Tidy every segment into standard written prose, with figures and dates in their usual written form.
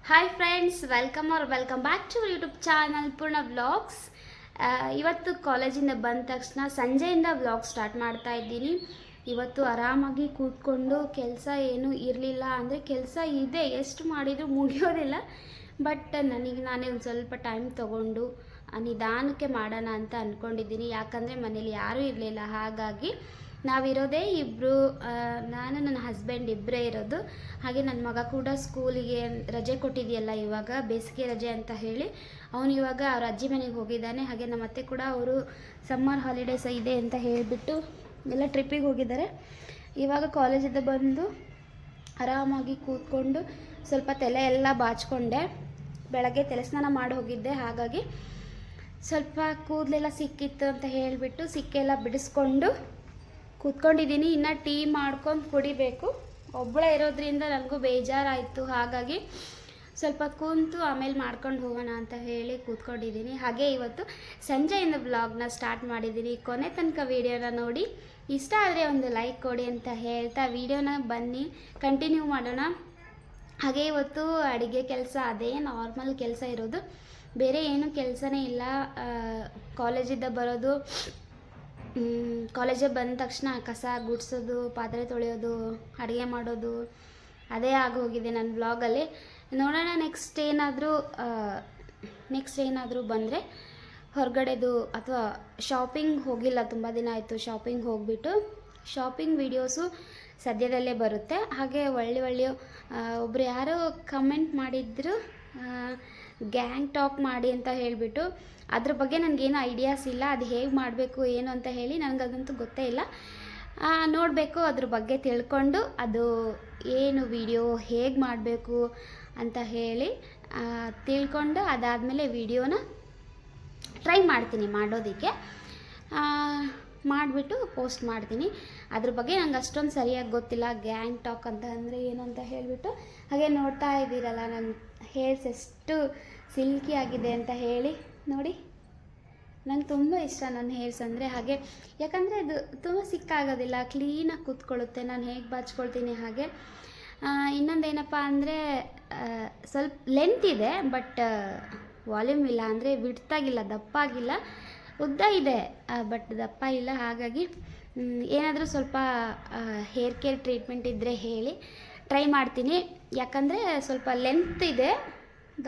Hi friends, welcome back to YouTube channel Poorna vlogs. ಇವತ್ತು ಕಾಲೇಜಿಂದ ಬಂದ ತಕ್ಷಣ ಸಂಜೆಯಿಂದ ವ್ಲಾಗ್ ಸ್ಟಾರ್ಟ್ ಮಾಡ್ತಾ ಇದ್ದೀನಿ. ಇವತ್ತು ಆರಾಮಾಗಿ ಕೂತ್ಕೊಂಡು ಕೆಲಸ ಏನೂ ಇರಲಿಲ್ಲ, ಅಂದರೆ ಕೆಲಸ ಇದೆ, ಎಷ್ಟು ಮಾಡಿದರೂ ಮುಗಿಯೋದಿಲ್ಲ. ಬಟ್ ನನಗೆ ನಾನೇ ಒಂದು ಸ್ವಲ್ಪ ಟೈಮ್ ತೊಗೊಂಡು ನಿಧಾನಕ್ಕೆ ಮಾಡೋಣ ಅಂತ ಅಂದ್ಕೊಂಡಿದ್ದೀನಿ. ಯಾಕಂದರೆ ಮನೇಲಿ ಯಾರೂ ಇರಲಿಲ್ಲ, ಹಾಗಾಗಿ ನಾವಿರೋದೇ ಇಬ್ಬರು, ನಾನು ನನ್ನ ಹಸ್ಬೆಂಡ್ ಇಬ್ಬರೇ ಇರೋದು. ಹಾಗೆ ನನ್ನ ಮಗ ಕೂಡ ಸ್ಕೂಲಿಗೆ ರಜೆ ಕೊಟ್ಟಿದೆಯಲ್ಲ, ಇವಾಗ ಬೇಸಿಗೆ ರಜೆ ಅಂತ ಹೇಳಿ ಅವನು ಇವಾಗ ಅವ್ರ ಅಜ್ಜಿ ಮನೆಗೆ ಹೋಗಿದ್ದಾನೆ. ಹಾಗೆ ನಮ್ಮ ಅತ್ತೆ ಕೂಡ ಅವರು ಸಮ್ಮರ್ ಹಾಲಿಡೇಸ್ ಇದೆ ಅಂತ ಹೇಳಿಬಿಟ್ಟು ಎಲ್ಲ ಟ್ರಿಪ್ಪಿಗೆ ಹೋಗಿದ್ದಾರೆ. ಇವಾಗ ಕಾಲೇಜಿಂದ ಬಂದು ಆರಾಮಾಗಿ ಕೂತ್ಕೊಂಡು ಸ್ವಲ್ಪ ತಲೆ ಎಲ್ಲ ಬಾಚ್ಕೊಂಡೆ. ಬೆಳಗ್ಗೆ ತಲೆ ಸ್ನಾನ ಮಾಡಿ ಹೋಗಿದ್ದೆ, ಹಾಗಾಗಿ ಸ್ವಲ್ಪ ಕೂದಲೆಲ್ಲ ಸಿಕ್ಕಿತ್ತು ಅಂತ ಹೇಳಿಬಿಟ್ಟು ಸಿಕ್ಕೆಲ್ಲ ಬಿಡಿಸ್ಕೊಂಡು ಕೂತ್ಕೊಂಡಿದ್ದೀನಿ. ಇನ್ನು ಟೀ ಮಾಡ್ಕೊಂಡು ಕುಡಿಬೇಕು. ಒಬ್ಬಳೇ ಇರೋದ್ರಿಂದ ನನಗೂ ಬೇಜಾರಾಯಿತು, ಹಾಗಾಗಿ ಸ್ವಲ್ಪ ಕೂತು ಆಮೇಲೆ ಮಾಡ್ಕೊಂಡು ಹೋಗೋಣ ಅಂತ ಹೇಳಿ ಕೂತ್ಕೊಂಡಿದ್ದೀನಿ. ಹಾಗೆ ಇವತ್ತು ಸಂಜೆಯಿಂದ ವ್ಲಾಗ್ನ ಸ್ಟಾರ್ಟ್ ಮಾಡಿದ್ದೀನಿ. ಕೊನೆ ತನಕ ವೀಡಿಯೋನ ನೋಡಿ, ಇಷ್ಟ ಆದರೆ ಒಂದು ಲೈಕ್ ಕೊಡಿ ಅಂತ ಹೇಳ್ತಾ ವೀಡಿಯೋನ ಬನ್ನಿ ಕಂಟಿನ್ಯೂ ಮಾಡೋಣ. ಹಾಗೆ ಇವತ್ತು ಅಡುಗೆ ಕೆಲಸ, ಅದೇ ನಾರ್ಮಲ್ ಕೆಲಸ ಇರೋದು, ಬೇರೆ ಏನು ಕೆಲಸನೇ ಇಲ್ಲ. ಕಾಲೇಜಿಂದ ಬರೋದು, ಕಾಲೇಜಿಗೆ ಬಂದ ತಕ್ಷಣ ಕಸ ಗುಡಿಸೋದು, ಪಾತ್ರೆ ತೊಳೆಯೋದು, ಅಡುಗೆ ಮಾಡೋದು, ಅದೇ ಆಗೋಗಿದೆ ನನ್ನ ವ್ಲಾಗಲ್ಲಿ. ನೋಡೋಣ ನೆಕ್ಸ್ಟ್ ಏನಾದರೂ ಬಂದರೆ ಹೊರಗಡೆದು ಅಥವಾ ಶಾಪಿಂಗ್ ಹೋಗಿಲ್ಲ, ತುಂಬ ದಿನ ಆಯಿತು ಶಾಪಿಂಗ್ ಹೋಗಿಬಿಟ್ಟು. ಶಾಪಿಂಗ್ ವೀಡಿಯೋಸು ಸದ್ಯದಲ್ಲೇ ಬರುತ್ತೆ. ಹಾಗೆ ಒಳ್ಳೆ ಒಬ್ಬರು ಯಾರೋ ಕಮೆಂಟ್ ಮಾಡಿದ್ರು, ಗ್ಯಾಂಗ್ ಟಾಕ್ ಮಾಡಿ ಅಂತ ಹೇಳಿಬಿಟ್ಟು. ಅದ್ರ ಬಗ್ಗೆ ನನಗೇನು ಐಡಿಯಾಸ್ ಇಲ್ಲ, ಅದು ಹೇಗೆ ಮಾಡಬೇಕು ಏನು ಅಂತ ಹೇಳಿ ನನಗದಂತೂ ಗೊತ್ತೇ ಇಲ್ಲ. ನೋಡಬೇಕು, ಅದ್ರ ಬಗ್ಗೆ ತಿಳ್ಕೊಂಡು ಅದು ಏನು ವಿಡಿಯೋ ಹೇಗೆ ಮಾಡಬೇಕು ಅಂತ ಹೇಳಿ ತಿಳ್ಕೊಂಡು ಅದಾದಮೇಲೆ ವಿಡಿಯೋನ ಟ್ರೈ ಮಾಡ್ತೀನಿ ಮಾಡೋದಕ್ಕೆ, ಮಾಡಿಬಿಟ್ಟು ಪೋಸ್ಟ್ ಮಾಡ್ತೀನಿ. ಅದ್ರ ಬಗ್ಗೆ ನಂಗೆ ಅಷ್ಟೊಂದು ಸರಿಯಾಗಿ ಗೊತ್ತಿಲ್ಲ, ಗ್ಯಾಂಗ್ ಟಾಕ್ ಅಂತ ಅಂದರೆ ಏನು ಅಂತ ಹೇಳಿಬಿಟ್ಟು. ಹಾಗೆ ನೋಡ್ತಾ ಇದ್ದೀರಲ್ಲ ನನ್ನ ಹೇರ್ಸ್ ಎಷ್ಟು ಸಿಲ್ಕಿ ಆಗಿದೆ ಅಂತ ಹೇಳಿ ನೋಡಿ. ನಂಗೆ ತುಂಬ ಇಷ್ಟ ನನ್ನ ಹೇರ್ಸ್ ಅಂದರೆ. ಹಾಗೆ ಯಾಕಂದರೆ ಅದು ತುಂಬ ಸಿಕ್ಕಾಗೋದಿಲ್ಲ, ಕ್ಲೀನಾಗಿ ಕೂತ್ಕೊಳ್ಳುತ್ತೆ. ನಾನು ಹೇಗೆ ಬಾಚ್ಕೊಳ್ತೀನಿ ಹಾಗೆ. ಇನ್ನೊಂದೇನಪ್ಪ ಅಂದರೆ ಸ್ವಲ್ಪ ಲೆಂತ್ ಇದೆ, ಬಟ್ ವಾಲ್ಯೂಮ್ ಇಲ್ಲ, ಅಂದರೆ ವಿಡ್ತಾಗಿಲ್ಲ, ದಪ್ಪ ಆಗಿಲ್ಲ. ಉದ್ದ ಇದೆ ಬಟ್ ದಪ್ಪ ಇಲ್ಲ. ಹಾಗಾಗಿ ಏನಾದರೂ ಸ್ವಲ್ಪ ಹೇರ್ ಕೇರ್ ಟ್ರೀಟ್ಮೆಂಟ್ ಇದ್ದರೆ ಹೇಳಿ, ಟ್ರೈ ಮಾಡ್ತೀನಿ. ಯಾಕಂದರೆ ಸ್ವಲ್ಪ ಲೆಂತ್ ಇದೆ,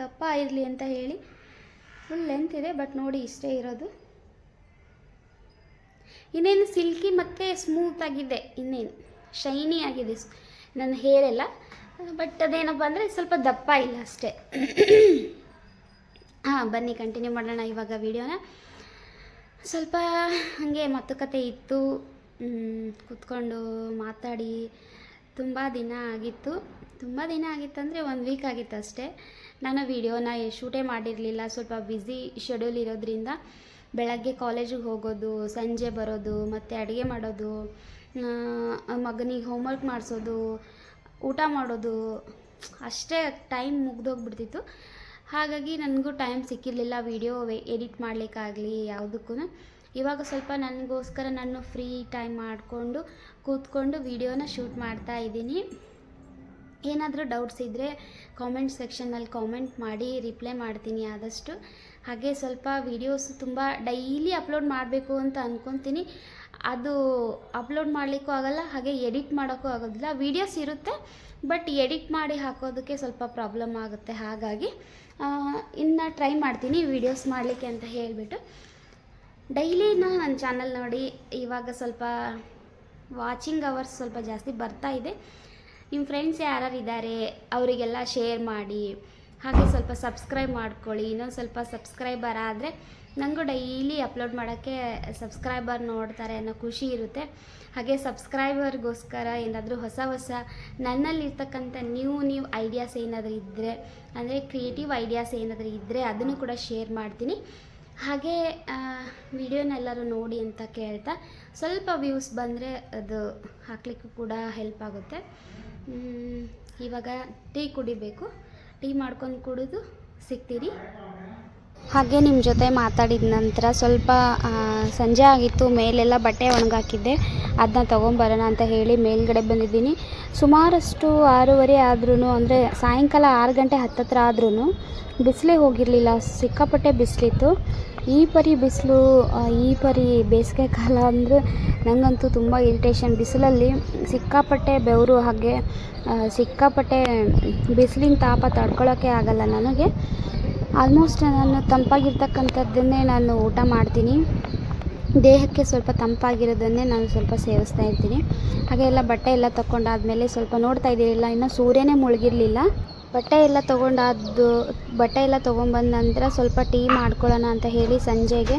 ದಪ್ಪ ಇರಲಿ ಅಂತ ಹೇಳಿ. ಫುಲ್ ಲೆಂತ್ ಇದೆ, ಬಟ್ ನೋಡಿ ಇಷ್ಟೇ ಇರೋದು. ಇನ್ನೇನು ಸಿಲ್ಕಿ ಮತ್ತು ಸ್ಮೂತಾಗಿದೆ, ಇನ್ನೇನು ಶೈನಿ ಆಗಿದೆ ನನ್ನ ಹೇರೆಲ್ಲ. ಬಟ್ ಅದೇನಪ್ಪ ಅಂದರೆ ಸ್ವಲ್ಪ ದಪ್ಪ ಇಲ್ಲ ಅಷ್ಟೇ. ಬನ್ನಿ ಕಂಟಿನ್ಯೂ ಮಾಡೋಣ ಇವಾಗ ವೀಡಿಯೋನ. ಸ್ವಲ್ಪ ಹಾಗೆ ಮಾತುಕತೆ ಇತ್ತು, ಕೂತ್ಕೊಂಡು ಮಾತಾಡಿ ತುಂಬ ದಿನ ಆಗಿತ್ತು ಅಂದರೆ 1 ವೀಕ್ ಆಗಿತ್ತು ಅಷ್ಟೇ. ನಾನು ವೀಡಿಯೋನ ಶೂಟೇ ಮಾಡಿರಲಿಲ್ಲ, ಸ್ವಲ್ಪ ಬ್ಯುಸಿ ಶೆಡ್ಯೂಲ್ ಇರೋದ್ರಿಂದ. ಬೆಳಗ್ಗೆ ಕಾಲೇಜಿಗೆ ಹೋಗೋದು, ಸಂಜೆ ಬರೋದು, ಮತ್ತು ಅಡುಗೆ ಮಾಡೋದು, ಮಗನಿಗೆ ಹೋಮ್ವರ್ಕ್ ಮಾಡಿಸೋದು, ಊಟ ಮಾಡೋದು, ಅಷ್ಟೇ ಟೈಮ್ ಮುಗ್ದೋಗ್ಬಿಡ್ತಿತ್ತು. ಹಾಗಾಗಿ ನನಗೂ ಟೈಮ್ ಸಿಕ್ಕಿರಲಿಲ್ಲ ವೀಡಿಯೋ ಎಡಿಟ್ ಮಾಡಲಿಕ್ಕಾಗಲಿ ಯಾವುದಕ್ಕೂ. ಇವಾಗ ಸ್ವಲ್ಪ ನನಗೋಸ್ಕರ ನಾನು ಫ್ರೀ ಟೈಮ್ ಮಾಡಿಕೊಂಡು ಕೂತ್ಕೊಂಡು ವೀಡಿಯೋನ ಶೂಟ್ ಮಾಡ್ತಾ ಇದ್ದೀನಿ. ಏನಾದರೂ ಡೌಟ್ಸ್ ಇದ್ದರೆ ಕಾಮೆಂಟ್ ಸೆಕ್ಷನಲ್ಲಿ ಕಾಮೆಂಟ್ ಮಾಡಿ ರಿಪ್ಲೈ ಮಾಡ್ತೀನಿ ಆದಷ್ಟು. ಹಾಗೆ ಸ್ವಲ್ಪ ವೀಡಿಯೋಸ್ ತುಂಬ ಡೈಲಿ ಅಪ್ಲೋಡ್ ಮಾಡಬೇಕು ಅಂತ ಅಂದ್ಕೊತೀನಿ. ಅದು ಅಪ್ಲೋಡ್ ಮಾಡಲಿಕ್ಕೂ ಆಗೋಲ್ಲ, ಹಾಗೆ ಎಡಿಟ್ ಮಾಡೋಕ್ಕೂ ಆಗೋದಿಲ್ಲ. ವೀಡಿಯೋಸ್ ಇರುತ್ತೆ, ಬಟ್ ಎಡಿಟ್ ಮಾಡಿ ಹಾಕೋದಕ್ಕೆ ಸ್ವಲ್ಪ ಪ್ರಾಬ್ಲಮ್ ಆಗುತ್ತೆ. ಹಾಗಾಗಿ ಇನ್ನು ಟ್ರೈ ಮಾಡ್ತೀನಿ ವೀಡಿಯೋಸ್ ಮಾಡಲಿಕ್ಕೆ ಅಂತ ಹೇಳಿಬಿಟ್ಟು. ಡೈಲಿ ನನ್ನ ಚಾನಲ್ ನೋಡಿ. ಇವಾಗ ಸ್ವಲ್ಪ ವಾಚಿಂಗ್ ಅವರ್ಸ್ ಸ್ವಲ್ಪ ಜಾಸ್ತಿ ಬರ್ತಾ ಇದೆ. ನಿಮ್ಮ ಫ್ರೆಂಡ್ಸ್ ಯಾರು ಇದ್ದಾರೆ ಅವರಿಗೆಲ್ಲ ಶೇರ್ ಮಾಡಿ, ಹಾಗೆ ಸ್ವಲ್ಪ ಸಬ್ಸ್ಕ್ರೈಬ್ ಮಾಡ್ಕೊಳ್ಳಿ. ಇನ್ನೊಂದು ಸ್ವಲ್ಪ ಸಬ್ಸ್ಕ್ರೈಬರ್ ಆದರೆ ನನಗೂ ಡೈಲಿ ಅಪ್ಲೋಡ್ ಮಾಡೋಕ್ಕೆ ಸಬ್ಸ್ಕ್ರೈಬರ್ ನೋಡ್ತಾರೆ ಅನ್ನೋ ಖುಷಿ ಇರುತ್ತೆ. ಹಾಗೆ ಸಬ್ಸ್ಕ್ರೈಬರ್ಗೋಸ್ಕರ ಏನಾದರೂ ಹೊಸ ನನ್ನಲ್ಲಿರ್ತಕ್ಕಂಥ ನ್ಯೂ ಐಡಿಯಾಸ್ ಏನಾದರೂ ಇದ್ದರೆ, ಅಂದರೆ ಕ್ರಿಯೇಟಿವ್ ಐಡಿಯಾಸ್ ಏನಾದರೂ ಇದ್ದರೆ ಅದನ್ನು ಕೂಡ ಶೇರ್ ಮಾಡ್ತೀನಿ. ಹಾಗೆ ವಿಡಿಯೋನೆಲ್ಲರೂ ನೋಡಿ ಅಂತ ಕೇಳ್ತಾ, ಸ್ವಲ್ಪ ವ್ಯೂಸ್ ಬಂದರೆ ಅದು ಹಾಕಲಿಕ್ಕೂ ಕೂಡ ಹೆಲ್ಪ್ ಆಗುತ್ತೆ. ಇವಾಗ ಟೀ ಕುಡಿಬೇಕು, ಟೀ ಮಾಡ್ಕೊಂಡು ಕುಡಿದು ಸಿಗ್ತೀರಿ. ಹಾಗೆ ನಿಮ್ಮ ಜೊತೆ ಮಾತಾಡಿದ ನಂತರ ಸ್ವಲ್ಪ ಸಂಜೆ ಆಗಿತ್ತು, ಮೇಲೆಲ್ಲ ಬಟ್ಟೆ ಒಣಗಾಕಿದ್ದೆ, ಅದನ್ನ ತೊಗೊಂಬರೋಣ ಅಂತ ಹೇಳಿ ಮೇಲ್ಗಡೆ ಬಂದಿದ್ದೀನಿ. ಸುಮಾರಷ್ಟು 6:30 ಆದ್ರೂ, ಅಂದರೆ ಸಾಯಂಕಾಲ 6 ಗಂಟೆ ಹತ್ತತ್ರ ಆದ್ರೂ ಬಿಸಿಲೇ ಹೋಗಿರಲಿಲ್ಲ. ಸಿಕ್ಕಾಪಟ್ಟೆ ಬಿಸಿಲಿತ್ತು. ಈ ಪರಿ ಬಿಸಿಲು, ಈ ಪರಿ ಬೇಸಿಗೆ ಕಾಲ ಅಂದರೆ ನನಗಂತೂ ತುಂಬ ಇರಿಟೇಷನ್. ಬಿಸಿಲಲ್ಲಿ ಸಿಕ್ಕಾಪಟ್ಟೆ ಬೆವರು, ಹಾಗೆ ಸಿಕ್ಕಾಪಟ್ಟೆ ಬಿಸಿಲಿನ ತಾಪ ತಡ್ಕೊಳ್ಳೋಕ್ಕೆ ಆಗಲ್ಲ ನನಗೆ. ಆಲ್ಮೋಸ್ಟ್ ನಾನು ತಂಪಾಗಿರ್ತಕ್ಕಂಥದ್ದನ್ನೇ ನಾನು ಊಟ ಮಾಡ್ತೀನಿ. ದೇಹಕ್ಕೆ ಸ್ವಲ್ಪ ತಂಪಾಗಿರೋದನ್ನೇ ನಾನು ಸ್ವಲ್ಪ ಸೇವಿಸ್ತಾ ಇರ್ತೀನಿ. ಹಾಗೆ ಎಲ್ಲ ಬಟ್ಟೆ ಎಲ್ಲ ತೊಗೊಂಡಾದ್ಮೇಲೆ ಸ್ವಲ್ಪ ನೋಡ್ತಾ ಇದ್ದೀರಿಲ್ಲ, ಇನ್ನೂ ಸೂರ್ಯನೇ ಮುಳುಗಿರಲಿಲ್ಲ. ಬಟ್ಟೆ ಎಲ್ಲ ತೊಗೊಂಬಂದ ನಂತರ ಸ್ವಲ್ಪ ಟೀ ಮಾಡ್ಕೊಳ್ಳೋಣ ಅಂತ ಹೇಳಿ ಸಂಜೆಗೆ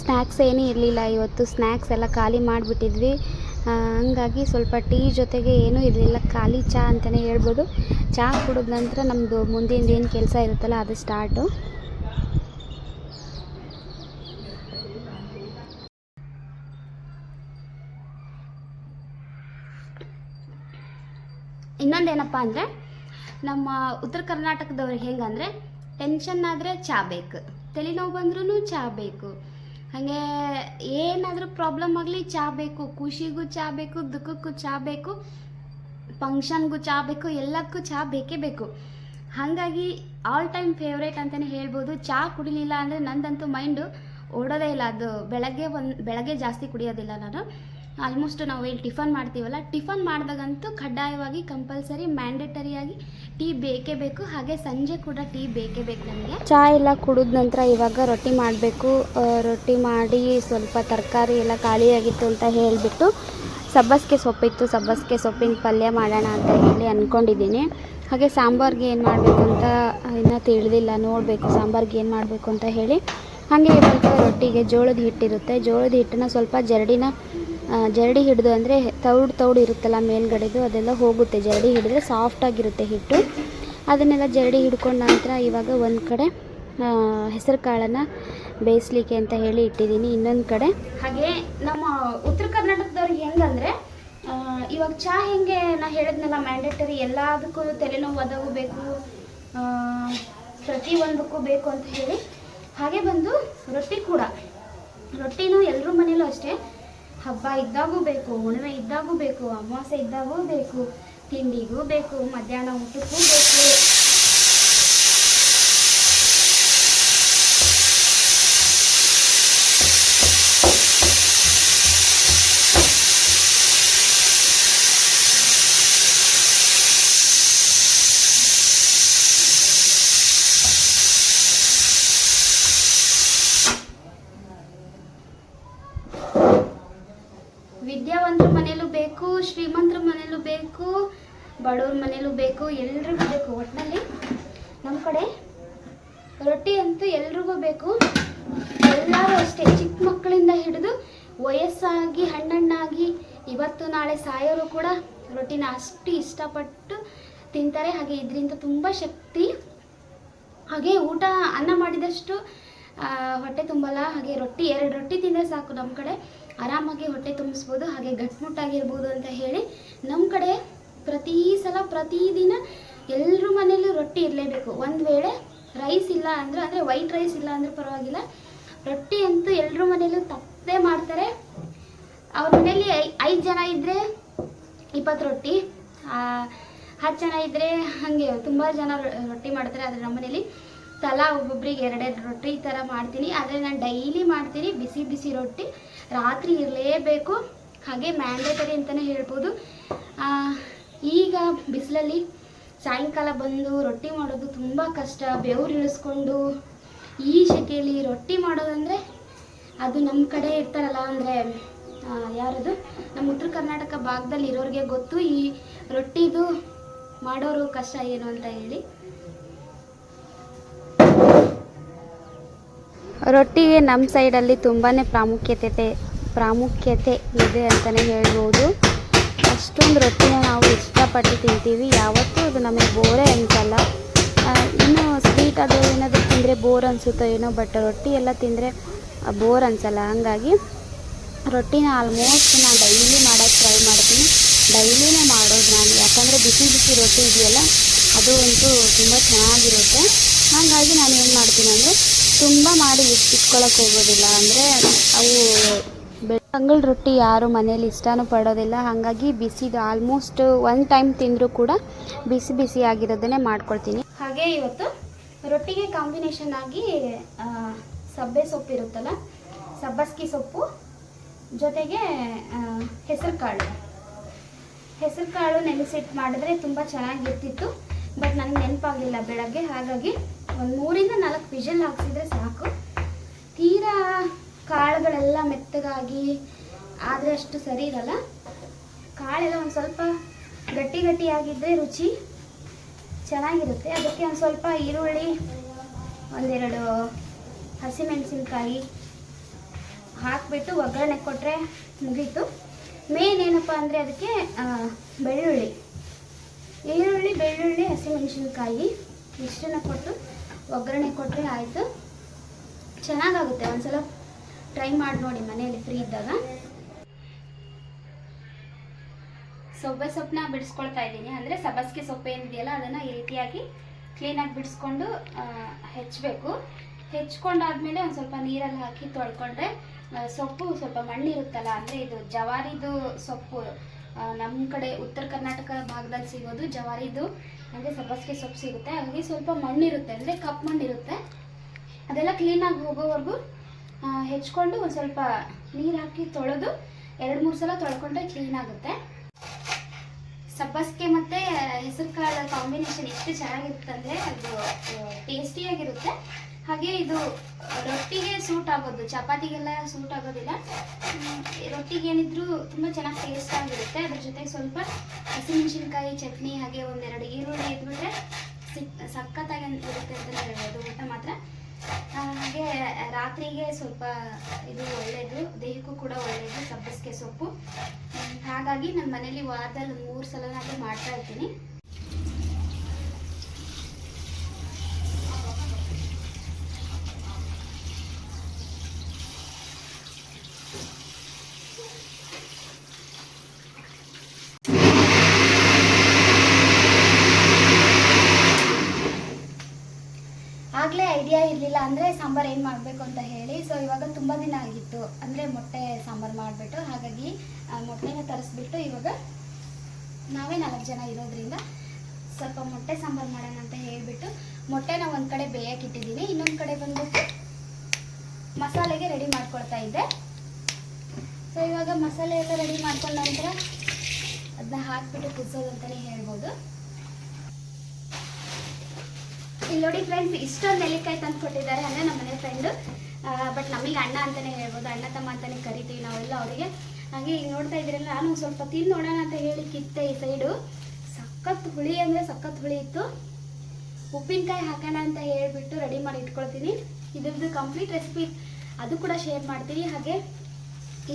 ಸ್ನ್ಯಾಕ್ಸ್ ಏನೂ ಇರಲಿಲ್ಲ ಇವತ್ತು. ಸ್ನ್ಯಾಕ್ಸ್ ಎಲ್ಲ ಖಾಲಿ ಮಾಡಿಬಿಟ್ಟಿದ್ವಿ. ಹಂಗಾಗಿ ಸ್ವಲ್ಪ ಟೀ ಜೊತೆಗೆ ಏನೂ ಇರಲಿಲ್ಲ, ಖಾಲಿ ಚಹಾ ಅಂತಲೇ ಹೇಳ್ಬೋದು. ಚಹಾ ಕುಡಿದ ನಂತರ ನಮ್ಮದು ಮುಂದಿನ ಏನು ಕೆಲಸ ಇರುತ್ತಲ್ಲ ಅದು ಸ್ಟಾರ್ಟು. ಇನ್ನೊಂದೇನಪ್ಪ ಅಂದರೆ, ನಮ್ಮ ಉತ್ತರ ಕರ್ನಾಟಕದವ್ರಿಗೆ ಹೆಂಗಂದರೆ, ಟೆನ್ಷನ್ ಆದರೆ ಚಹಾ ಬೇಕು, ತಲೆನೋವು ಬಂದ್ರೂ ಚಹಾ ಬೇಕು, ಹಾಗೆ ಏನಾದರೂ ಪ್ರಾಬ್ಲಮ್ ಆಗಲಿ ಚಹಾ ಬೇಕು, ಖುಷಿಗೂ ಚಹಾ ಬೇಕು, ದುಃಖಕ್ಕೂ ಚಹಾ ಬೇಕು, ಫಂಕ್ಷನ್ಗೂ ಚಹಾ ಬೇಕು, ಎಲ್ಲದಕ್ಕೂ ಚಹಾ ಬೇಕೇ ಬೇಕು. ಹಾಗಾಗಿ ಆಲ್ ಟೈಮ್ ಫೇವ್ರೇಟ್ ಅಂತಲೇ ಹೇಳ್ಬೋದು. ಚಹಾ ಕುಡಿಲಿಲ್ಲ ಅಂದರೆ ನಂದಂತೂ ಮೈಂಡು ಓಡೋದೇ ಇಲ್ಲ. ಅದು ಬೆಳಗ್ಗೆ ಜಾಸ್ತಿ ಕುಡಿಯೋದಿಲ್ಲ ನಾನು. ಆಲ್ಮೋಸ್ಟ್ ನಾವೇನು ಟಿಫನ್ ಮಾಡ್ತೀವಲ್ಲ, ಟಿಫನ್ ಮಾಡಿದಾಗಂತೂ ಕಡ್ಡಾಯವಾಗಿ ಕಂಪಲ್ಸರಿ ಮ್ಯಾಂಡೇಟರಿಯಾಗಿ ಟೀ ಬೇಕೇ ಬೇಕು. ಹಾಗೆ ಸಂಜೆ ಕೂಡ ಟೀ ಬೇಕೇ ಬೇಕು ನಮಗೆ. ಚಹಾ ಎಲ್ಲ ಕುಡಿದ ನಂತರ ಇವಾಗ ರೊಟ್ಟಿ ಮಾಡಬೇಕು. ರೊಟ್ಟಿ ಮಾಡಿ ಸ್ವಲ್ಪ ತರಕಾರಿ ಎಲ್ಲ ಖಾಲಿಯಾಗಿತ್ತು ಅಂತ ಹೇಳಿಬಿಟ್ಟು ಸಬ್ಬಸಿಗೆ ಸೊಪ್ಪಿತ್ತು, ಸಬ್ಬಸಿಗೆ ಸೊಪ್ಪಿನ ಪಲ್ಯ ಮಾಡೋಣ ಅಂತ ಹೇಳಿ ಅಂದ್ಕೊಂಡಿದ್ದೀನಿ. ಹಾಗೆ ಸಾಂಬಾರ್ಗೆ ಏನು ಮಾಡಬೇಕು ಅಂತ ಇನ್ನೂ ತಿಳಿದಿಲ್ಲ, ನೋಡಬೇಕು ಸಾಂಬಾರ್ಗೆ ಏನು ಮಾಡಬೇಕು ಅಂತ ಹೇಳಿ. ಹಾಗೆ ಇವಾಗ ರೊಟ್ಟಿಗೆ ಜೋಳದ ಹಿಟ್ಟಿರುತ್ತೆ, ಜೋಳದ ಹಿಟ್ಟನ್ನು ಸ್ವಲ್ಪ ಜರಡಿ ಹಿಡಿದು, ಅಂದರೆ ತೌಡು ಇರುತ್ತಲ್ಲ ಮೇಲ್ಗಡೆದು, ಅದೆಲ್ಲ ಹೋಗುತ್ತೆ. ಜರಡಿ ಹಿಡಿದ್ರೆ ಸಾಫ್ಟಾಗಿರುತ್ತೆ ಹಿಟ್ಟು. ಅದನ್ನೆಲ್ಲ ಜರಡಿ ಹಿಡ್ಕೊಂಡ ನಂತರ ಇವಾಗ ಒಂದು ಕಡೆ ಹೆಸರು ಕಾಳನ್ನು ಬೇಯಿಸ್ಲಿಕ್ಕೆ ಅಂತ ಹೇಳಿ ಇಟ್ಟಿದ್ದೀನಿ. ಇನ್ನೊಂದು ಕಡೆ ಹಾಗೆ ನಮ್ಮ ಉತ್ತರ ಕರ್ನಾಟಕದವ್ರಿಗೆ ಹೆಂಗಂದರೆ, ಇವಾಗ ಚಹಾ ಹೆಂಗೆ ನಾ ಹೇಳಿದ್ನಲ್ಲ ಮ್ಯಾಂಡೇಟರಿ, ಎಲ್ಲದಕ್ಕೂ ತಲೆನೋವು ಅದಾಗೂ ಬೇಕು, ಪ್ರತಿಯೊಂದಕ್ಕೂ ಬೇಕು ಅಂತ ಹೇಳಿ. ಹಾಗೆ ಬಂದು ರೊಟ್ಟಿ ಕೂಡ, ರೊಟ್ಟಿನೂ ಎಲ್ಲರ ಮನೇಲೂ ಅಷ್ಟೇ, ಹಬ್ಬ ಇದ್ದಾಗೂ ಬೇಕು, ಹುಣ್ಣಿಮೆ ಇದ್ದಾಗೂ ಬೇಕು, ಅಮಾವಾಸ್ಯೆ ಇದ್ದಾಗೂ ಬೇಕು, ತಿಂಡಿಗೂ ಬೇಕು, ಮಧ್ಯಾಹ್ನ ಊಟಕ್ಕೂ ಬೇಕು. ವಿದ್ಯಾವಂತರ ಮನೇಲೂ ಬೇಕು, ಶ್ರೀಮಂತರ ಮನೇಲೂ ಬೇಕು, ಬಡವ್ರ ಮನೇಲೂ ಬೇಕು, ಎಲ್ರಿಗೂ ಬೇಕು. ಒಟ್ಟಿನಲ್ಲಿ ನಮ್ಮ ಕಡೆ ರೊಟ್ಟಿ ಅಂತೂ ಎಲ್ರಿಗೂ ಬೇಕು. ಎಲ್ಲರೂ ಅಷ್ಟೇ, ಚಿಕ್ಕ ಮಕ್ಕಳಿಂದ ಹಿಡಿದು ವಯಸ್ಸಾಗಿ ಹಣ್ಣಾಗಿ ಇವತ್ತು ನಾಳೆ ಸಾಯೋರು ಕೂಡ ರೊಟ್ಟಿನ ಅಷ್ಟು ಇಷ್ಟಪಟ್ಟು ತಿಂತಾರೆ. ಹಾಗೆ ಇದರಿಂದ ತುಂಬ ಶಕ್ತಿ. ಹಾಗೆ ಅನ್ನ ಮಾಡಿದಷ್ಟು ಹೊಟ್ಟೆ ತುಂಬಲ್ಲ. ಹಾಗೆ ರೊಟ್ಟಿ 2 ರೊಟ್ಟಿ ತಿಂದರೆ ಸಾಕು, ನಮ್ಮ ಕಡೆ ಆರಾಮಾಗಿ ಹೊಟ್ಟೆ ತುಂಬಿಸ್ಬೋದು, ಹಾಗೆ ಗಟ್ಮುಟ್ಟಾಗಿರ್ಬೋದು ಅಂತ ಹೇಳಿ ನಮ್ಮ ಕಡೆ ಪ್ರತಿದಿನ ಎಲ್ಲರ ಮನೇಲೂ ರೊಟ್ಟಿ ಇರಲೇಬೇಕು. ಒಂದು ವೇಳೆ ರೈಸ್ ಇಲ್ಲ ಅಂದರೆ ವೈಟ್ ರೈಸ್ ಇಲ್ಲ ಅಂದರೆ ಪರವಾಗಿಲ್ಲ, ರೊಟ್ಟಿ ಅಂತೂ ಎಲ್ಲರ ಮನೇಲೂ ತಪ್ಪದೇ ಮಾಡ್ತಾರೆ. ಅವ್ರ ಮನೇಲಿ 5 ಜನ ಇದ್ದರೆ 20 ರೊಟ್ಟಿ, 10 ಜನ ಇದ್ದರೆ ಹಾಗೆ ತುಂಬ ಜನ ರೊಟ್ಟಿ ಮಾಡ್ತಾರೆ. ಆದರೆ ನಮ್ಮ ಮನೇಲಿ ತಲಾ ಒಬ್ಬೊಬ್ರಿಗೆ 2 ರೊಟ್ಟಿ ಈ ಥರ ಮಾಡ್ತೀನಿ. ಆದರೆ ನಾನು ಡೈಲಿ ಮಾಡ್ತೀನಿ ಬಿಸಿ ರೊಟ್ಟಿ, ರಾತ್ರಿ ಇರಲೇಬೇಕು. ಹಾಗೆ ಮ್ಯಾಂಡೇಟರಿ ಅಂತಲೇ ಹೇಳ್ಬೋದು. ಈಗ ಬಿಸಿಲಲ್ಲಿ ಸಾಯಂಕಾಲ ಬಂದು ರೊಟ್ಟಿ ಮಾಡೋದು ತುಂಬ ಕಷ್ಟ. ಬೆವರು ಇಳಿಸ್ಕೊಂಡು ಈ ಸೆಕೆಯಲ್ಲಿ ರೊಟ್ಟಿ ಮಾಡೋದಂದರೆ, ಅದು ನಮ್ಮ ಕಡೆ ಇರ್ತಾರಲ್ಲ, ಅಂದರೆ ಯಾರದು ನಮ್ಮ ಉತ್ತರ ಕರ್ನಾಟಕ ಭಾಗದಲ್ಲಿ ಇರೋರಿಗೆ ಗೊತ್ತು ಈ ರೊಟ್ಟಿದು ಮಾಡೋರು ಕಷ್ಟ ಏನು ಅಂತ ಹೇಳಿ. ರೊಟ್ಟಿಗೆ ನಮ್ಮ ಸೈಡಲ್ಲಿ ತುಂಬಾ ಪ್ರಾಮುಖ್ಯತೆ ಇದೆ ಅಂತಲೇ ಹೇಳ್ಬೋದು. ಅಷ್ಟೊಂದು ರೊಟ್ಟಿನ ನಾವು ಇಷ್ಟಪಟ್ಟು ತಿಂತೀವಿ. ಯಾವತ್ತೂ ಅದು ನಮಗೆ ಬೋರೇ ಅನಿಸಲ್ಲ. ಇನ್ನು ಸ್ವೀಟ್ ಅದು ಏನಾದರೂ ತಿಂದರೆ ಬೋರ್ ಅನಿಸುತ್ತೋ ಏನೋ, ಬಟ್ ರೊಟ್ಟಿ ಎಲ್ಲ ತಿಂದರೆ ಬೋರ್ ಅನಿಸಲ್ಲ. ಹಾಗಾಗಿ ರೊಟ್ಟಿನ ಆಲ್ಮೋಸ್ಟ್ ನಾನು ಡೈಲಿ ಮಾಡೋಕ್ಕೆ ಟ್ರೈ ಮಾಡ್ತೀನಿ. ಡೈಲಿನೇ ಮಾಡೋದು ನಾನು, ಯಾಕಂದರೆ ಬಿಸಿ ರೊಟ್ಟಿ ಇದೆಯಲ್ಲ ಅದು ಅಂತೂ ತುಂಬ ಚೆನ್ನಾಗಿರುತ್ತೆ. ಹಾಗಾಗಿ ನಾನು ಏನು ಮಾಡ್ತೀನಿ ಅಂದರೆ ತುಂಬ ಮಾಡಿ ಇಟ್ಕೊಳ್ಳೋಕೆ ಹೋಗೋದಿಲ್ಲ. ಅಂದರೆ ಅವು ತಂಗಳ ರೊಟ್ಟಿ ಯಾರು ಮನೇಲಿ ಇಷ್ಟನೂ ಪಡೋದಿಲ್ಲ. ಹಾಗಾಗಿ ಬಿಸಿದು ಆಲ್ಮೋಸ್ಟ್ ಒನ್ ಟೈಮ್ ತಿಂದರೂ ಕೂಡ ಬಿಸಿ ಬಿಸಿ ಆಗಿರೋದನ್ನೇ ಮಾಡ್ಕೊಳ್ತೀನಿ. ಹಾಗೆ ಇವತ್ತು ರೊಟ್ಟಿಗೆ ಕಾಂಬಿನೇಷನ್ ಆಗಿ ಸಬ್ಬೆ ಸೊಪ್ಪು ಇರುತ್ತಲ್ಲ, ಸಬ್ಬಸ್ಗಿ ಸೊಪ್ಪು ಜೊತೆಗೆ ಹೆಸರು ಕಾಳು ನೆನೆಸಿಟ್ಟು ಮಾಡಿದ್ರೆ ತುಂಬ ಚೆನ್ನಾಗಿರ್ತಿತ್ತು. ಬಟ್ ನನಗೆ ನೆನಪಾಗಲಿಲ್ಲ ಬೆಳಗ್ಗೆ. ಹಾಗಾಗಿ ಒಂದು 3 ರಿಂದ 4 ವಿಷಲ್ ಹಾಕ್ಸಿದ್ರೆ ಸಾಕು. ತೀರಾ ಕಾಳುಗಳೆಲ್ಲ ಮೆತ್ತಗಾಗಿ ಆದರೆ ಅಷ್ಟು ಸರಿ ಇರಲ್ಲ. ಕಾಳೆಲ್ಲ ಒಂದು ಸ್ವಲ್ಪ ಗಟ್ಟಿಯಾಗಿದ್ದರೆ ರುಚಿ ಚೆನ್ನಾಗಿರುತ್ತೆ. ಅದಕ್ಕೆ ಒಂದು ಸ್ವಲ್ಪ ಈರುಳ್ಳಿ, 1-2 ಹಸಿಮೆಣಸಿನ್ಕಾಯಿ ಹಾಕಿಬಿಟ್ಟು ಒಗ್ಗರಣೆ ಕೊಟ್ಟರೆ ಮುಗೀತು. ಮೇನ್ ಏನಪ್ಪ ಅಂದರೆ ಅದಕ್ಕೆ ಈರುಳ್ಳಿ, ಬೆಳ್ಳುಳ್ಳಿ, ಹಸಿಮೆಣಸಿನ್ಕಾಯಿ ಇಷ್ಟನ್ನು ಕೊಟ್ಟು ಒಗ್ಗರಣೆ ಕೊಟ್ಟರೆ ಆಯಿತು. ಚೆನ್ನಾಗಾಗುತ್ತೆ. ಒಂದ್ಸಲ ಟ್ರೈ ಮಾಡಿ ನೋಡಿ ಮನೆಯಲ್ಲಿ ಫ್ರೀ ಇದ್ದಾಗ. ಸೊಪ್ಪೆ ಸೊಪ್ಪನ್ನ ಬಿಡಿಸ್ಕೊಳ್ತಾ ಇದ್ದೀನಿ. ಅಂದರೆ ಸಬ್ಬಸ್ಗೆ ಸೊಪ್ಪು ಏನಿದೆಯಲ್ಲ ಅದನ್ನು ಈ ರೀತಿಯಾಗಿ ಕ್ಲೀನಾಗಿ ಬಿಡಿಸ್ಕೊಂಡು ಹೆಚ್ಚಬೇಕು. ಹೆಚ್ಕೊಂಡಾದ್ಮೇಲೆ ಒಂದು ಸ್ವಲ್ಪ ನೀರಲ್ಲಿ ಹಾಕಿ ತೊಳ್ಕೊಂಡ್ರೆ ಸೊಪ್ಪು ಸ್ವಲ್ಪ ಮಣ್ಣಿರುತ್ತಲ್ಲ, ಅಂದರೆ ಇದು ಜವಾರಿದು ಸೊಪ್ಪು ನಮ್ಮ ಕಡೆ ಉತ್ತರ ಕರ್ನಾಟಕ ಭಾಗದಲ್ಲಿ ಸಿಗೋದು ಜವಾರಿದು ಅಂದರೆ ಸಬ್ಬಸ್ಗೆ ಸೊಪ್ಪು ಸಿಗುತ್ತೆ. ಹಾಗಾಗಿ ಸ್ವಲ್ಪ ಮಣ್ಣಿರುತ್ತೆ, ಅಂದರೆ ಕಪ್ಪು ಮಣ್ಣಿರುತ್ತೆ. ಅದೆಲ್ಲ ಕ್ಲೀನಾಗಿ ಹೋಗೋವರೆಗೂ ಹೆಚ್ಕೊಂಡು ಒಂದು ಸ್ವಲ್ಪ ನೀರು ಹಾಕಿ ತೊಳೆದು 2-3 ಸಲ ತೊಳ್ಕೊಂಡ್ರೆ ಕ್ಲೀನಾಗುತ್ತೆ. ಸಬ್ಬಸ್ಗೆ ಮತ್ತು ಹೆಸರು ಕಾಳು ಕಾಂಬಿನೇಷನ್ ಎಷ್ಟು ಚೆನ್ನಾಗಿರುತ್ತಂದರೆ ಅದು ಟೇಸ್ಟಿಯಾಗಿರುತ್ತೆ. ಹಾಗೆ ಇದು ರೊಟ್ಟಿಗೆ ಸೂಟ್ ಆಗೋದು, ಚಪಾತಿಗೆಲ್ಲ ಸೂಟ್ ಆಗೋದಿಲ್ಲ. ರೊಟ್ಟಿಗೆ ಏನಿದ್ರು ತುಂಬ ಚೆನ್ನಾಗಿ ಟೇಸ್ಟ್ ಆಗಿರುತ್ತೆ. ಅದ್ರ ಜೊತೆಗೆ ಸ್ವಲ್ಪ ಹಸಿಮೆಣಸಿನ್ಕಾಯಿ ಚಟ್ನಿ, ಹಾಗೆ 1-2 ಈರುಳ್ಳಿ ಇದ್ಬಿಟ್ರೆ ಸಖತ್ತಾಗಿ ಇರುತ್ತೆ ಅಂತಲೇ ಹೇಳ್ಬೋದು ಊಟ ಮಾತ್ರ. ಹಾಗೆ ರಾತ್ರಿಗೆ ಸ್ವಲ್ಪ ಇದು ಒಳ್ಳೆಯದು, ದೇಹಕ್ಕೂ ಕೂಡ ಒಳ್ಳೆಯದು ಸಬ್ಬಸ್ಗೆ ಸೊಪ್ಪು. ಹಾಗಾಗಿ ನಮ್ಮ ಮನೇಲಿ ವಾರದಲ್ಲಿ 3 ಸಲನಾದರೂ ಮಾಡ್ತಾ ಇರ್ತೀನಿ. ಆಗಲೇ ಐಡಿಯಾ ಇರಲಿಲ್ಲ ಅಂದರೆ ಸಾಂಬಾರು ಏನು ಮಾಡಬೇಕು ಅಂತ ಹೇಳಿ. ಸೊ ಇವಾಗ ತುಂಬ ದಿನ ಆಗಿತ್ತು ಅಂದರೆ ಮೊಟ್ಟೆ ಸಾಂಬಾರು ಮಾಡಿಬಿಟ್ಟು, ಹಾಗಾಗಿ ಮೊಟ್ಟೆನ ತರಿಸ್ಬಿಟ್ಟು ಇವಾಗ ನಾವೇ 4 ಜನ ಇರೋದ್ರಿಂದ ಸ್ವಲ್ಪ ಮೊಟ್ಟೆ ಸಾಂಬಾರು ಮಾಡೋಣ ಅಂತ ಹೇಳಿಬಿಟ್ಟು ಮೊಟ್ಟೆನ ಒಂದು ಕಡೆ ಬೇಯಕ್ಕೆ ಇಟ್ಟಿದ್ದೀನಿ. ಇನ್ನೊಂದು ಕಡೆ ಬಂದ್ಬಿಟ್ಟು ಮಸಾಲೆಗೆ ರೆಡಿ ಮಾಡ್ಕೊಳ್ತಾ ಇದ್ದೆ. ಸೊ ಇವಾಗ ಮಸಾಲೆ ಎಲ್ಲ ರೆಡಿ ಮಾಡ್ಕೊಂಡ ನಂತರ ಅದನ್ನ ಹಾಕಿಬಿಟ್ಟು ಕುದಿಸೋದು ಅಂತಲೇ ಹೇಳ್ಬೋದು. ಇಲ್ಲಿ ನೋಡಿ ಫ್ರೆಂಡ್ಸ್, ಇಷ್ಟೊಂದು ನೆಲ್ಲಿಕಾಯಿ ತಂದು ಕೊಟ್ಟಿದ್ದಾರೆ. ಅಂದರೆ ನಮ್ಮ ಮನೆ ಫ್ರೆಂಡು, ಬಟ್ ನಮಗೆ ಅಣ್ಣ ಅಂತಲೇ ಹೇಳ್ಬೋದು, ಅಣ್ಣ ತಮ್ಮ ಅಂತಲೇ ಕರಿತೀವಿ ನಾವೆಲ್ಲ ಅವರಿಗೆ. ಹಾಗೆ ಈಗ ನೋಡ್ತಾ ಇದ್ದೀರಲ್ಲ, ನಾನು ಸ್ವಲ್ಪ ತಿಂದು ನೋಡೋಣ ಅಂತ ಹೇಳಿ ಕಿತ್ತೆ ಈ ಸೈಡು. ಸಖತ್ ಹುಳಿ ಅಂದರೆ ಸಖತ್ ಹುಳಿ ಇತ್ತು. ಉಪ್ಪಿನಕಾಯಿ ಹಾಕೋಣ ಅಂತ ಹೇಳಿಬಿಟ್ಟು ರೆಡಿ ಮಾಡಿ ಇಟ್ಕೊಳ್ತೀನಿ. ಇದ್ರದ್ದು ಕಂಪ್ಲೀಟ್ ರೆಸಿಪಿ ಅದು ಕೂಡ ಶೇರ್ ಮಾಡ್ತೀನಿ. ಹಾಗೆ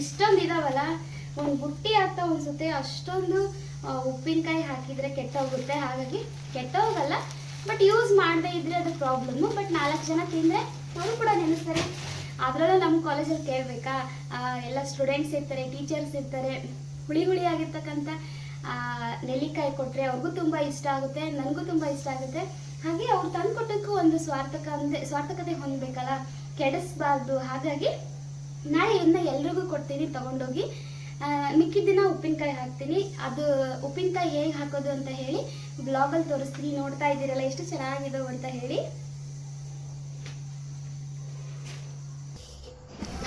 ಇಷ್ಟೊಂದು ಇದಾವಲ್ಲ, ಒಂದು ಬುಟ್ಟಿ ಆಗ್ತಾ ಅನಿಸುತ್ತೆ. ಅಷ್ಟೊಂದು ಉಪ್ಪಿನಕಾಯಿ ಹಾಕಿದರೆ ಕೆಟ್ಟೋಗುತ್ತೆ. ಹಾಗಾಗಿ ಕೆಟ್ಟೋಗಲ್ಲ, ಬಟ್ ಯೂಸ್ ಮಾಡದೇ ಇದ್ದರೆ ಅದು ಪ್ರಾಬ್ಲಮ್ಮು. ಬಟ್ 4 ಜನ ತಿಂದರೆ ಅವರು ಕೂಡ ನೆನೆಸ್ತಾರೆ. ಅದರಲ್ಲೂ ನಮ್ಮ ಕಾಲೇಜಲ್ಲಿ ಕೇಳಬೇಕಾ, ಎಲ್ಲ ಸ್ಟೂಡೆಂಟ್ಸ್ ಇರ್ತಾರೆ, ಟೀಚರ್ಸ್ ಇರ್ತಾರೆ. ಹುಳಿ ಆಗಿರ್ತಕ್ಕಂಥ ನೆಲ್ಲಿಕಾಯಿ ಕೊಟ್ಟರೆ ಅವ್ರಿಗೂ ತುಂಬ ಇಷ್ಟ ಆಗುತ್ತೆ, ನನಗೂ ತುಂಬ ಇಷ್ಟ ಆಗುತ್ತೆ. ಹಾಗೆ ಅವ್ರು ತಂದು ಕೊಟ್ಟಕ್ಕೂ ಒಂದು ಸ್ವಾರ್ಥಕತೆ ಹೊಂದಬೇಕಲ್ಲ, ಕೆಡಿಸ್ಬಾರ್ದು. ಹಾಗಾಗಿ ನಾಳೆ ಇದನ್ನ ಎಲ್ರಿಗೂ ಕೊಡ್ತೀನಿ ತೊಗೊಂಡೋಗಿ. ಮಿಕ್ಕಿದ ದಿನ ಉಪ್ಪಿನಕಾಯಿ ಹಾಕ್ತೀನಿ. ಅದು ಉಪ್ಪಿನಕಾಯಿ ಹೇಗೆ ಹಾಕೋದು ಅಂತ ಹೇಳಿ ಬ್ಲಾಗಲ್ಲಿ ತೋರಿಸ್ತೀನಿ. ನೋಡ್ತಾ ಇದ್ದೀರಲ್ಲ ಎಷ್ಟು ಚೆನ್ನಾಗಿದವು ಅಂತ ಹೇಳಿ.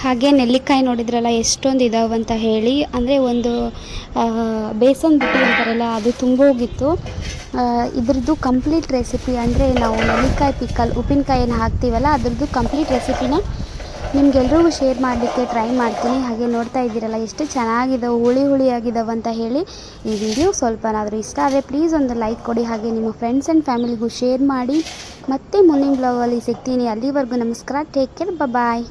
ಹಾಗೆ ನೆಲ್ಲಿಕಾಯಿ ನೋಡಿದ್ರಲ್ಲ ಎಷ್ಟೊಂದು ಇದಾವೆ ಅಂತ ಹೇಳಿ. ಅಂದರೆ ಒಂದು ಬೇಸನ್ ಬಿಟ್ಟಿರ್ತಾರಲ್ಲ ಅದು ತುಂಬೋಗಿತ್ತು. ಇದ್ರದ್ದು ಕಂಪ್ಲೀಟ್ ರೆಸಿಪಿ ಅಂದರೆ ನಾವು ನೆಲ್ಲಿಕಾಯಿ ಪಿಕ್ಕಲ್ ಉಪ್ಪಿನಕಾಯಿ ಏನು ಹಾಕ್ತೀವಲ್ಲ ಅದ್ರದ್ದು ಕಂಪ್ಲೀಟ್ ರೆಸಿಪಿನ ನಿಮ್ಗೆಲ್ರಿಗೂ ಶೇರ್ ಮಾಡಲಿಕ್ಕೆ ಟ್ರೈ ಮಾಡ್ತೀನಿ. ಹಾಗೆ ನೋಡ್ತಾ ಇದ್ದೀರಲ್ಲ ಎಷ್ಟು ಚೆನ್ನಾಗಿದ್ದಾವೆ, ಹುಳಿ ಆಗಿದ್ದಾವೆ ಅಂತ ಹೇಳಿ. ಈ ವಿಡಿಯೋ ಸ್ವಲ್ಪನಾದರೂ ಇಷ್ಟ ಆದರೆ ಪ್ಲೀಸ್ ಒಂದು ಲೈಕ್ ಕೊಡಿ. ಹಾಗೆ ನಿಮ್ಮ ಫ್ರೆಂಡ್ಸ್ ಆ್ಯಂಡ್ ಫ್ಯಾಮಿಲಿಗೂ ಶೇರ್ ಮಾಡಿ. ಮತ್ತೆ ಮುಂದಿನ ಬ್ಲಾಗಲ್ಲಿ ಸಿಗ್ತೀನಿ. ಅಲ್ಲಿವರೆಗೂ ನಮಸ್ಕಾರ, ಟೇಕ್ ಕೇರ್, ಬಾಯ್.